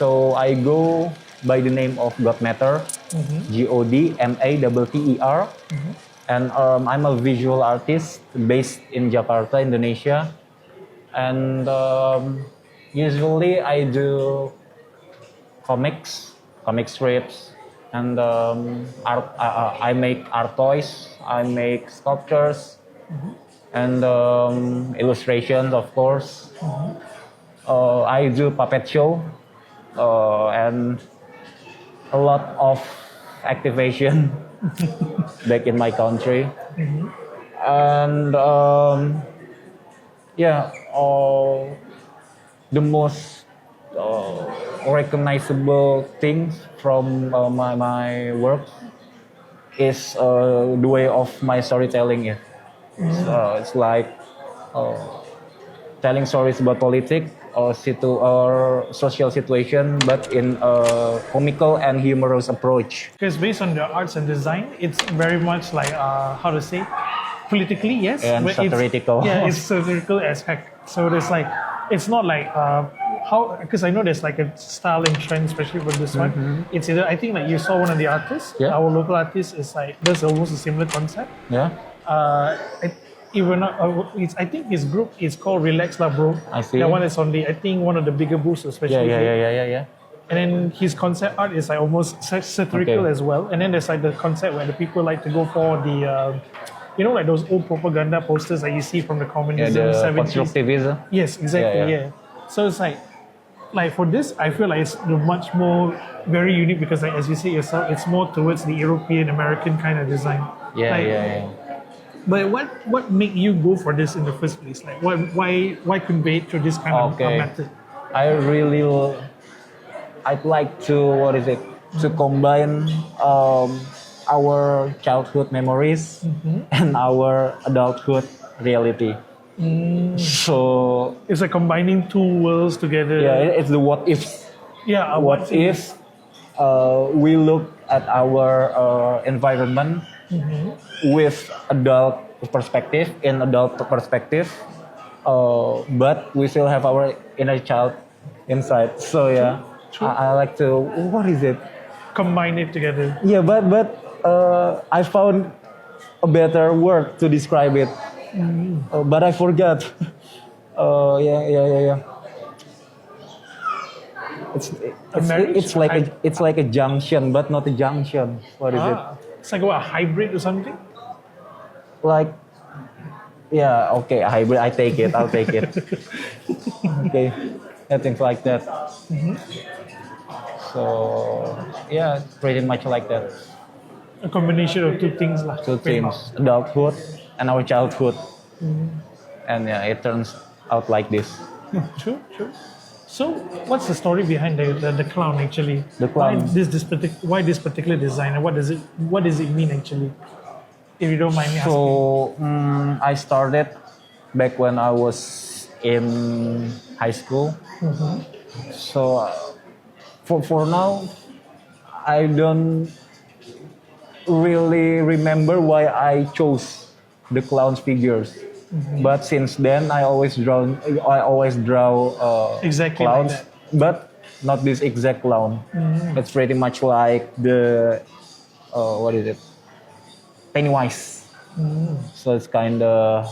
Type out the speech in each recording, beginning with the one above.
So I go by the name of GODMATTER, GODMATTER, and I'm a visual artist based in Jakarta, Indonesia, and usually I do comic strips, and art. I make art toys, I make sculptures, and illustrations, of course. I do puppet show, and a lot of activation back in my country. And the most recognizable things from my work is the way of my storytelling. So it's like telling stories about politics or social situation, but in a comical and humorous approach. Because based on the arts and design, it's very much like how to say, politically, yes, And but satirical. It's satirical as heck. So there's like, it's not like how, because I know there's like a style and trend, especially for this one. It's either, I think like you saw one of the artists, our local artist is like, there's almost a similar concept. Yeah. I think his group is called Relax La Bro. I see. That one is on the, I think one of the bigger booths, especially. Yeah. And then his concept art is like almost satirical as well. And then there's like the concept where the people like to go for the, like those old propaganda posters that you see from the communism, the 70s. constructivism. Yes, exactly. Yeah. So it's like for this, I feel like it's much more very unique because, like as you say yourself, it's more towards the European American kind of design. Yeah. But what made you go for this in the first place? Like why convey it through this kind of method? I'd like to to combine our childhood memories and our adulthood reality. So it's like combining two worlds together. Yeah, it's the what ifs. Yeah, what if we look at our environment with adult perspective, but we still have our inner child inside. So yeah, True. I like to combine it together. Yeah, but I found a better word to describe it, but I forgot. Yeah. It's like a junction, but not a junction. What is it? It's like a hybrid or something. Like, yeah, okay, a hybrid. I'll take it. Okay, things like that. So yeah, pretty much like that. A combination of two things, Two things: adulthood and our childhood. And yeah, it turns out like this. True. So, what's the story behind the clown actually? The clown. Why this particular design, and what does it mean actually? If you don't mind me asking. So, I started back when I was in high school. So, for now, I don't really remember why I chose the clown's figures. But since then, I always draw exactly clowns, like that. but not this exact clown. It's pretty much like the Pennywise. So it's kind of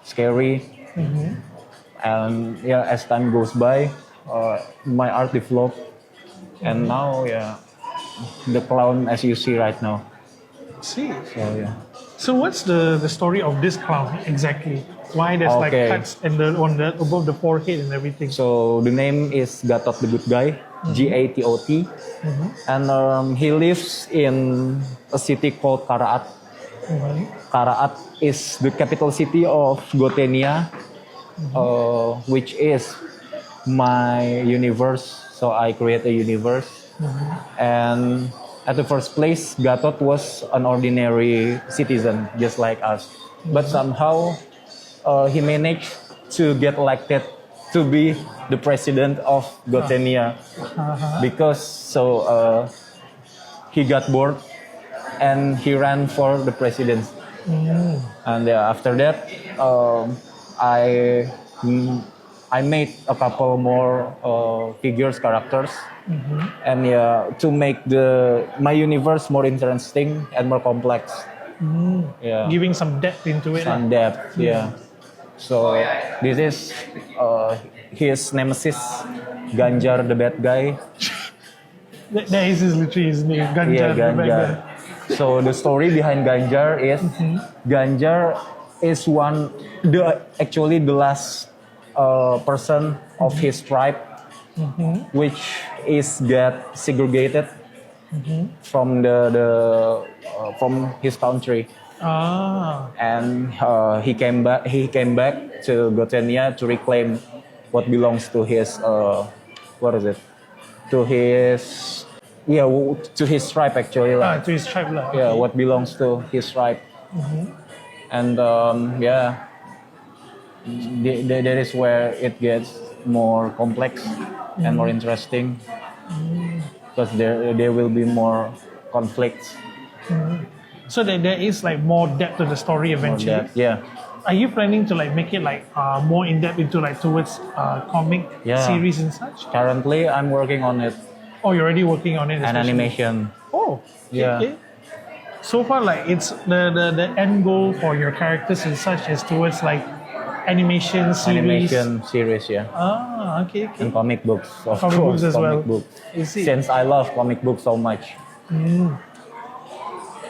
scary. And yeah, as time goes by, my art developed, and now the clown as you see right now. See. So yeah. So what's the story of this clown exactly? Why there's like cuts and above the forehead and everything? So the name is Gatot the Good Guy, Gatot, and he lives in a city called Karaat. Karaat is the capital city of Gothenia, which is my universe. So I create a universe, and at the first place, Gatot was an ordinary citizen, just like us. But somehow, he managed to get elected to be the president of Gothenia. Because he got bored and he ran for the presidency. And after that, I I made a couple more figures, characters, and yeah, to make my universe more interesting and more complex. Yeah, Giving some depth into it. some depth. Yeah. So this is his nemesis, Ganjar, the bad guy. That is literally his name, Ganjar. Yeah, the bad Ganjar. guy. So the story behind Ganjar is Ganjar is actually the last person of his tribe, which is get segregated from from his country, and he came back. He came back to Gothenia to reclaim what belongs to his what is it? To his to his tribe actually. Like, To his tribe lah. yeah, Okay. what belongs to his tribe. And that is where it gets more complex and more interesting, because there will be more conflicts. So that there is like more depth to the story More eventually. depth. Yeah. Are you planning to like make it like more in depth into like towards comic Yeah. series and such? Currently, I'm working on it, Oh, you're already working on it. an especially? animation. Oh, Yeah. okay. So far, like it's the end goal for your characters and such is towards like animation series. Animation series, yeah. Okay. And comic books, of Comic course. books as comic well. books. You see. Since I love comic books so much.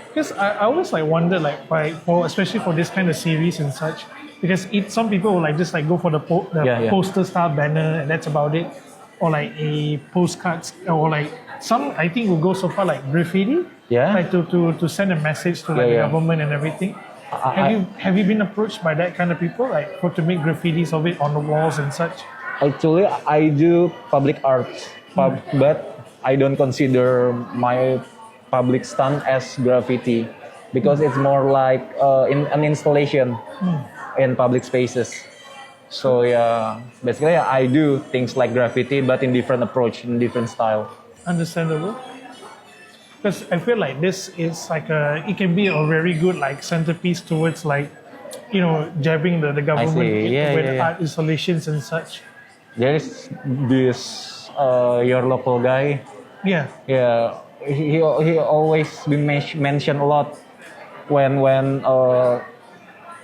Because I always like wonder like why for especially for this kind of series and such, because some people will like just like go for the Yeah. poster style banner and that's about it, or like a postcards, or like some I think will go so far like graffiti, Yeah. like to send a message to like the Yeah. government and everything. Have you been approached by that kind of people like to make graffitis of it on the walls and such? Actually, I do public art, but I don't consider my public stunt as graffiti, because it's more like in an installation in public spaces. So yeah, basically I do things like graffiti, but in different approach, in different style. Understandable. Because I feel like this is like it can be a very good like centerpiece towards like, jabbing the government see. Yeah, with yeah. art installations and such. There is this your local guy. Yeah. Yeah, he always been mentioned a lot when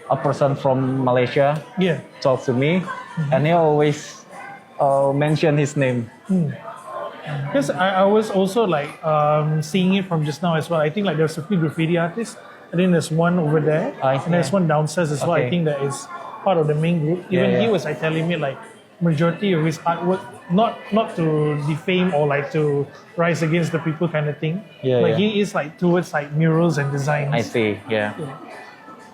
a person from Malaysia Yeah. talks to me, and he always mention his name. Because I was also like seeing it from just now as well. I think like there's a few graffiti artists. I think there's one over there, I and there's see. one downstairs as well. I Okay. think that is part of the main group. Even Yeah, he yeah. was like telling me like majority of his artwork, not to defame or like to rise against the people kind of thing. Yeah, but yeah. he is like towards like murals and designs. I see. Yeah.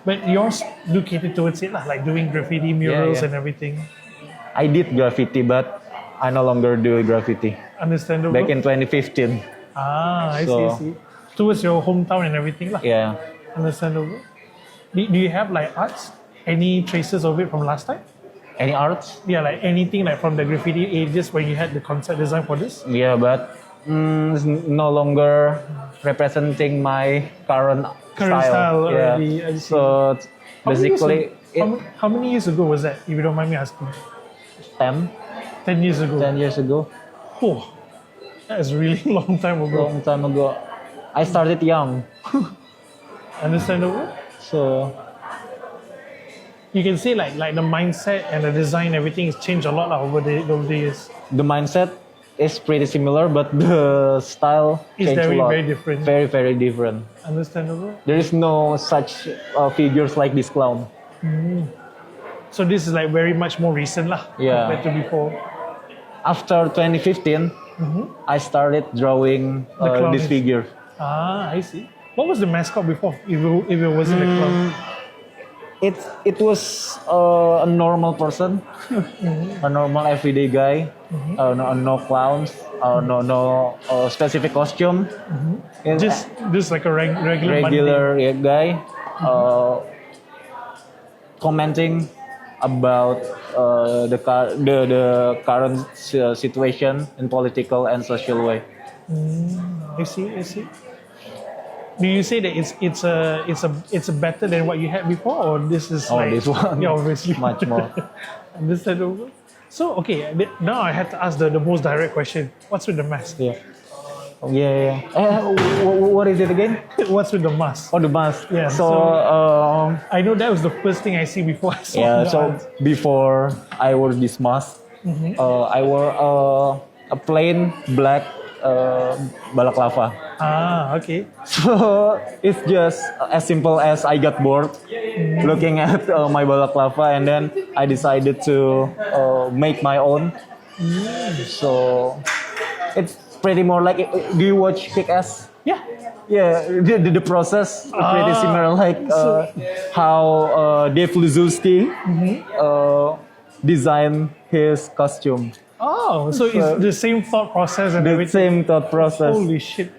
But yours do cater towards it lah, like doing graffiti murals yeah. and everything. I did graffiti, but I no longer do graffiti. Understandable. Back in 2015. I So- see. Towards your hometown and everything lah. Yeah. Understandable. Do you have like arts? Any traces of it from last time? Any arts? Yeah, like anything like from the graffiti ages when you had the concept design for this? Yeah, but it's no longer representing my current Style Yeah. already, I see. So basically, How many years ago was that, if you don't mind me asking? 10 10 years ago. years ago, Oh, that is really long time ago. long time ago. I started young, Understandable. so You can see like the mindset and the design, everything has changed a lot lah over the years. the mindset is pretty similar, but the style It's changed very, a lot. very different. Very, very different. Understandable. There is no such figures like this clown. So this is like very much more recent lah Yeah. compared to before. After 2015, I started drawing clown this is- figure. I see. What was the mascot before? If it wasn't a clown. It was a normal person, a normal everyday guy. No clowns, no specific costume. And Just like a regular regular guy, commenting about the current situation in political and social way. I see. Do you say that it's a better than what you had before, or this is Oh, like this one. Yeah, obviously Much more. Understandable. So okay, now I have to ask the most direct question. What's with the mask? Yeah. Yeah. What is it again? What's with the mask? Oh, the mask. Yeah, So, I know that was the first thing I see before I saw yeah. the So art. before I wore this mask, I wore a plain black balaclava. Ah, okay. So it's just as simple as I got bored looking at my balaclava, and then I decided to make my own. So it's pretty more like. Do you watch Kick-Ass? Yeah. Yeah, the process pretty similar, like how Dave Luzuski designed his costume. Oh, so it's the same thought process and The everything. same thought process. Holy shit.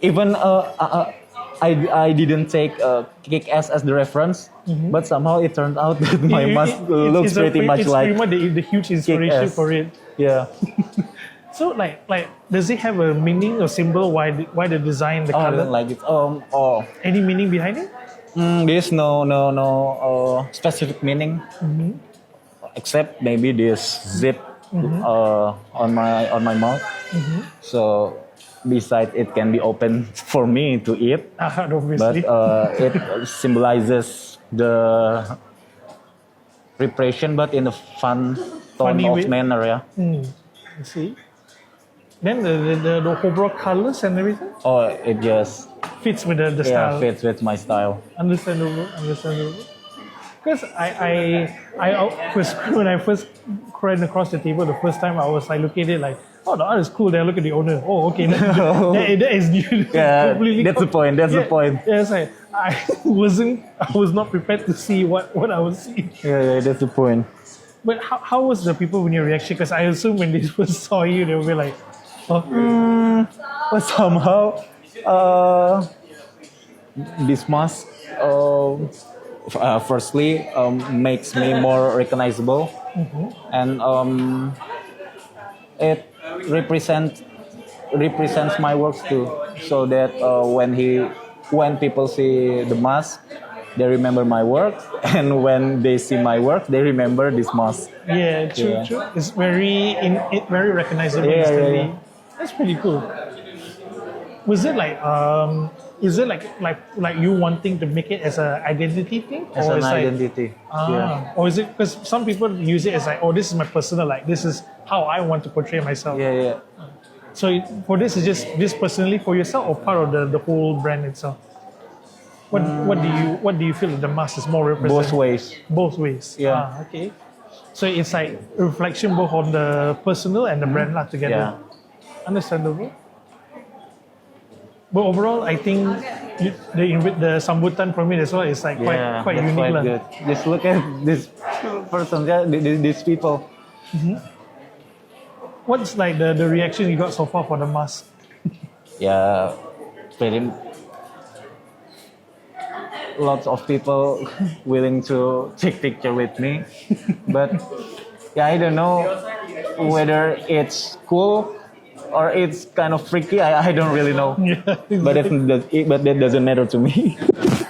Even I didn't take Kick-Ass as the reference, but somehow it turned out that my mask looks pretty much it's like pretty much the huge inspiration Kick-Ass. for it. Yeah. So like does it have a meaning or symbol why the design, the Oh, I color? don't like it. Any meaning behind it? There's no specific meaning, except maybe this zip on my mouth. So besides it can be open for me to eat, but Obviously. it symbolizes the repression, but in a fun tone Funny of way. manner. Yeah. I see. Then the overall colors and everything Oh, it just fits with the style. fits with my style. Understandable. Because when I first ran across the table the first time, I was like looking at it like, oh, the art is cool. Then I look at the owner. Oh, okay, that is new. Yeah, Completely that's the point. That's the point. Yeah, it's like I was not prepared to see what I was seeing. Yeah, that's the point. But how was the people when your reaction? Because I assume when they first saw you, they will be like, oh, But somehow, this mask, firstly, makes me more recognizable, and it represents my works too. So that when people see the mask, they remember my work, and when they see my work, they remember this mask. yeah, true. It's very recognizable Yeah, instantly. yeah. That's pretty cool. Was it like is it like you wanting to make it as an identity thing, As or an it's like, identity. Yeah. or is it because some people use it as like, oh, this is my personal, like this is how I want to portray myself. Yeah. So for this is just this personally for yourself or part of the whole brand itself. What do you feel that the mask is more representative? Both ways. Both ways. Yeah. Okay. So it's like a reflection both on the personal and the brand lah together. Yeah. Understandable. But overall, I think the sambutan from it as well is like quite that's unique quite lah. good. Just look at this person, these people. What's like the reaction you got so far for the mask? Yeah, pretty. Lots of people willing to take picture with me, but yeah, I don't know whether it's cool or it's kind of freaky. I don't really know. Yeah, But that doesn't matter to me.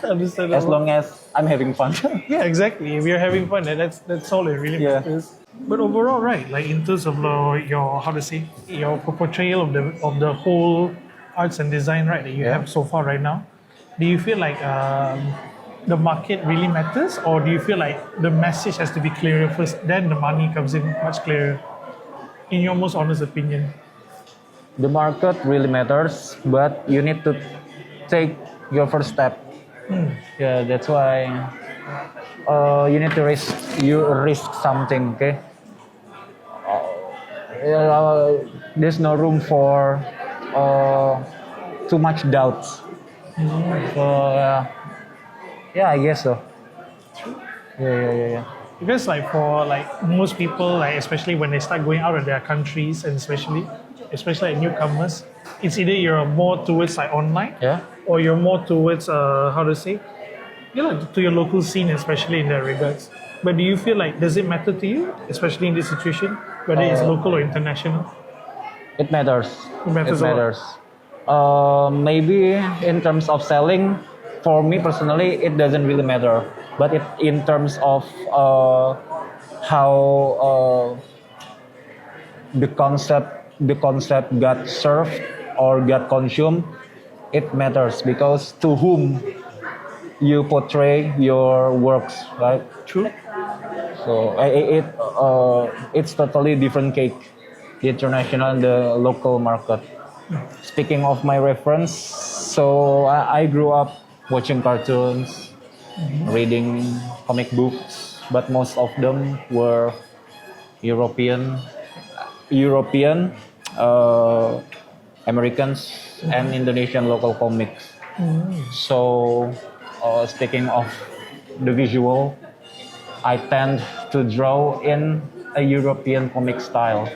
understandable. As long as I'm having fun. Yeah, exactly. If you're having fun, that's all it really Yeah. matters. But overall, right, like in terms of your how to say your portrayal of the whole arts and design, right, that you have so far right now, do you feel like the market really matters, or do you feel like the message has to be clearer first, then the money comes in much clearer? In your most honest opinion. The market really matters, but you need to take your first step. Yeah, that's why you need to risk something. Okay. There's no room for too much doubts. So yeah, I guess so. Yeah. Because like for like most people, like especially when they start going out of their countries, and especially like newcomers, it's either you're more towards like online, Yeah. or you're more towards how to say, to your local scene, especially in that regards. But do you feel like, does it matter to you, especially in this situation, whether it's local or international? It matters. It matters a lot. Maybe in terms of selling, for me personally, it doesn't really matter. But in terms of how the concept got served or got consumed, it matters because to whom you portray your works, right? True. So it's totally different cake, the international and the local market. Speaking of my reference, so I grew up watching cartoons, reading comic books, but most of them were European, European, uh, Americans, and Indonesian local comics. So, speaking of the visual, I tend to draw in a European comic style,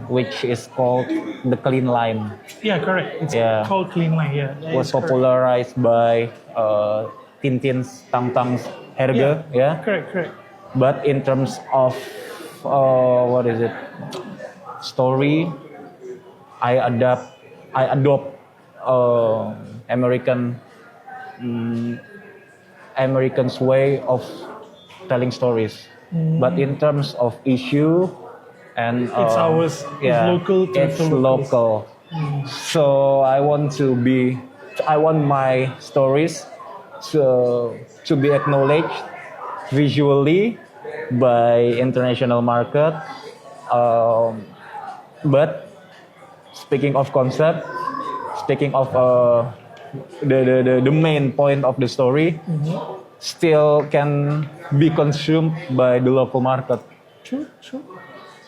which is called the clean line. Yeah, correct. It's Yeah. called clean line. Yeah, that Was is correct. popularized by Tintin's Tang-Tang's Herge, yeah. Correct. But in terms of what is it, story, I adopt American Americans way of telling stories. But in terms of issue and It's ours. It's local to it's locals. local. So I want my stories to be acknowledged visually by international market. But speaking of concept, speaking of the main point of the story, still can be consumed by the local market. True.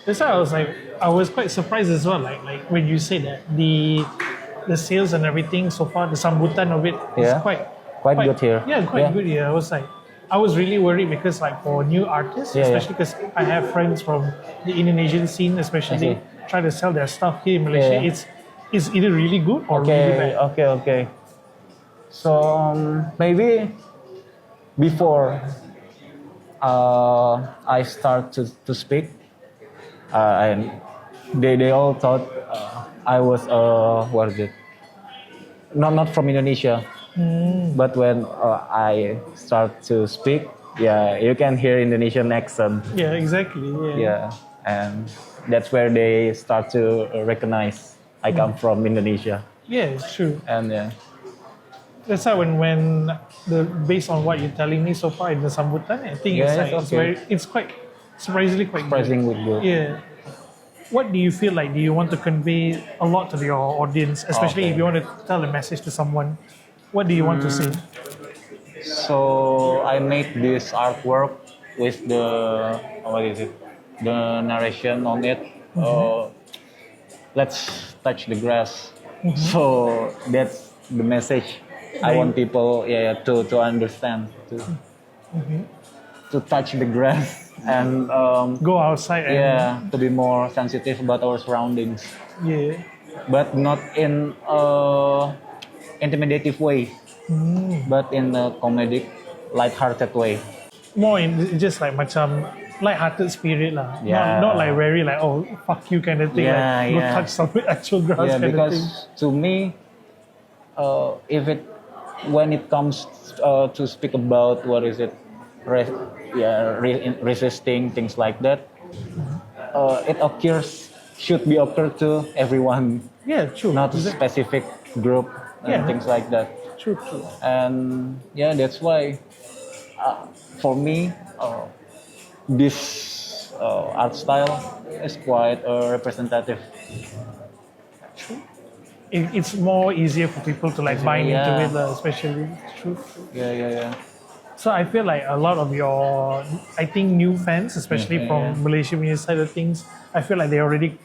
That's why I was quite surprised as well. Like when you said that the sales and everything so far, the sambutan of it is Yeah. quite Quite good here. Yeah, quite good here. I was really worried because like for new artists, Yeah, especially because I have friends from the Indonesian scene, especially they try to sell their stuff here in Malaysia. Yeah. It's either really good or really bad. Okay. So maybe before I start to speak, and they all thought I was what is it? Not from Indonesia. But when I start to speak, yeah, you can hear Indonesian accent. Yeah, exactly. Yeah, and that's where they start to recognize I come from Indonesia. Yeah, it's true. And yeah, That's why when based on what you're telling me so far in the sambutan, I think Yeah, it's quite surprisingly quite surprisingly good. Yeah. What do you feel like? Do you want to convey a lot to your audience, especially if you want to tell a message to someone? What do you want to say? So I made this artwork with the what is it? The narration on it. Let's touch the grass. So that's the message I want people to understand to touch the grass and Go outside and to be more sensitive about our surroundings, yeah. but not in intimidative way, but in a comedic, light-hearted way. More in just like macam light-hearted spirit lah. Yeah. Not like very like oh fuck you kind of thing. Yeah, like go yeah. touch some actual grass Yeah, kind of thing. because to me, when it comes to speak about what is it, resisting things like that, it should be occur to everyone, Yeah, true. not a specific group and Yeah. things like that. True. And yeah, that's why for me this art style is quite representative. It's more easier for people to like buy into Yeah. it, especially. True. Yeah. So I feel like a lot of your, I think new fans, especially from Malaysia side of things, I feel like they already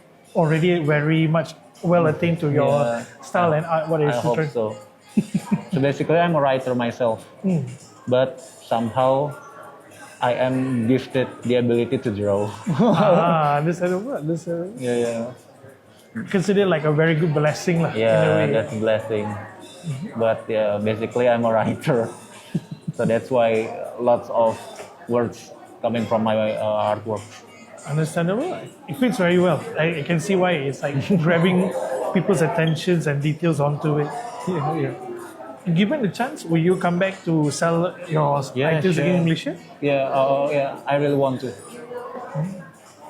very much well attained to your Yeah. style and art. What is I hope so. So basically, I'm a writer myself, but somehow I am gifted the ability to draw. This Yeah. considered like a very good blessing lah. in a Yeah, way. that's a blessing. But yeah, basically, I'm a writer, so that's why lots of words coming from my artwork. Understandable. It fits very well. I can see why it's like grabbing people's attentions and details onto it. Yeah. Given the chance, will you come back to sell your Yeah, items sure. again in Malaysia? Yeah, I really want to.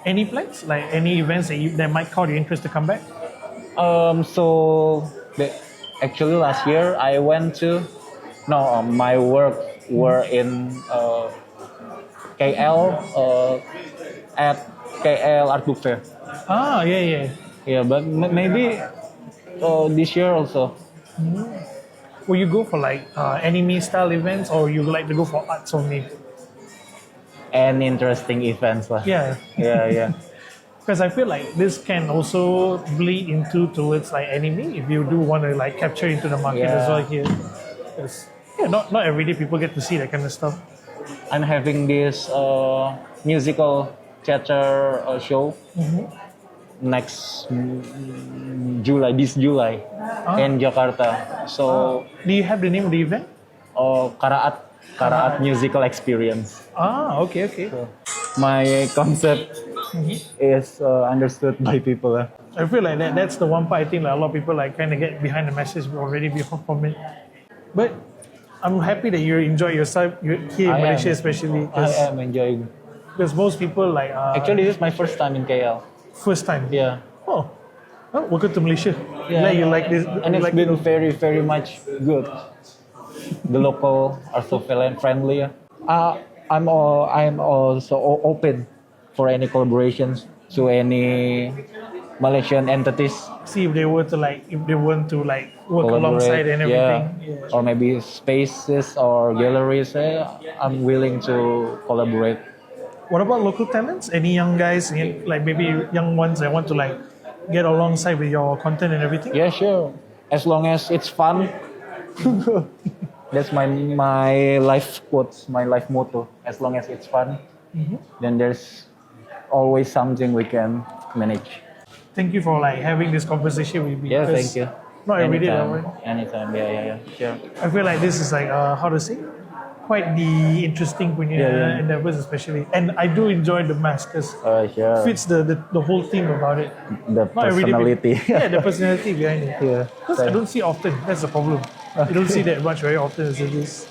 Any plans? Like any events that might caught your interest to come back? So actually last year I went to my work were in KL at KL Art Book Fair. Ah, yeah, yeah. Yeah, but maybe this year also. Will you go for like anime style events, or you like to go for arts only? And interesting events lah. Yeah. Yeah. Because I feel like this can also bleed into towards like anime if you do want to like capture into the market as Yeah. well here. 'Cause, yeah, not everyday people get to see that kind of stuff. I'm having this musical theater show next this July in Jakarta. So Do you have the name of the event? Karaat musical experience. Ah, okay, okay. My concept is understood by people. I feel like that's the one part I think like a lot of people like kind of get behind the message already before from it. But I'm happy that you enjoy yourself here in I Malaysia, am. especially I am enjoying. because most people like Actually, this is my first time in KL. first time. Yeah. Oh, welcome to Malaysia. Yeah, You like this? and you it's like been very, very much good. The local are so friendly. I'm also open for any collaborations to any Malaysian entities. see if they want to like work Collaborate, alongside and everything. yeah. Or maybe spaces or galleries. I'm willing to collaborate. What about local talents? Any young guys, like maybe young ones that want to like get alongside with your content and everything? Yeah, sure. As long as it's fun. That's my life quotes, my life motto. As long as it's fun, then there's always something we can manage. Thank you for like having this conversation with me. Yeah, because thank you. Not every day, Anytime, right? anytime. Yeah. Sure. I feel like this is like how to say, quite the interesting punya endeavors, especially. And I do enjoy the mask because Sure. fits the whole theme about it. The Not every day personality. yeah, the personality behind it. Yeah. Because I don't see often. That's the problem. You don't see that much very often as it is.